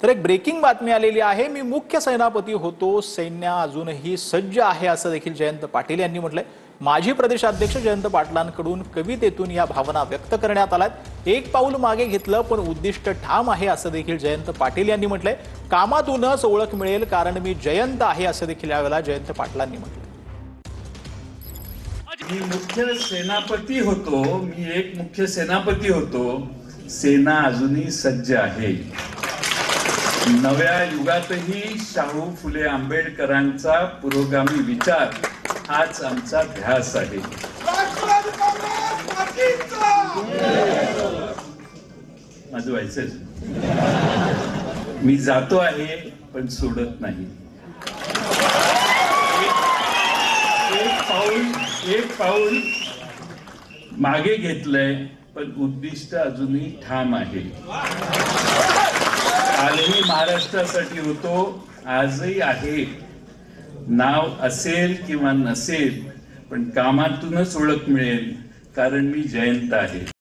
तर एक ब्रेकिंग बातमी आलेली आहे। मी मुख्य सेनापती होतो, सैन्य अजूनही सज्ज आहे असं देखील जयंत पाटील यांनी म्हटलंय। माजी प्रदेशाध्यक्ष जयंत पाटलांकडून कवितेतून या भावना व्यक्त करण्यात आल्यात। एक पाऊल मागे घेतलं पण उद्दिष्ट ठाम आहे असं देखील जयंत पाटील यांनी म्हटलंय। कामातूनच ओळख मिळेल कारण मी जयंत आहे असं देखील यावेळेला जयंत पाटलांनी म्हटलं। मी मुख्य सेनापती होतो, मी एक मुख्य सेनापती होतो। सेना अजूनही सज्ज आहे। नव्या युगातही शाहू फुले आंबेडकरांचा पुरोगामी विचार हाच आमचा ध्यास आहे। माझं व्हायचं मी जातो आहे पण सोडत नाही। एक पाऊल मागे घेतलंय पण उद्दिष्ट अजूनही ठाम आहे। कालही महाराष्ट्रासाठी होतो, आजही आहे। नाव असेल किंवा नसेल पण कामातूनच ओळख मिळेल कारण मी जयंत आहे।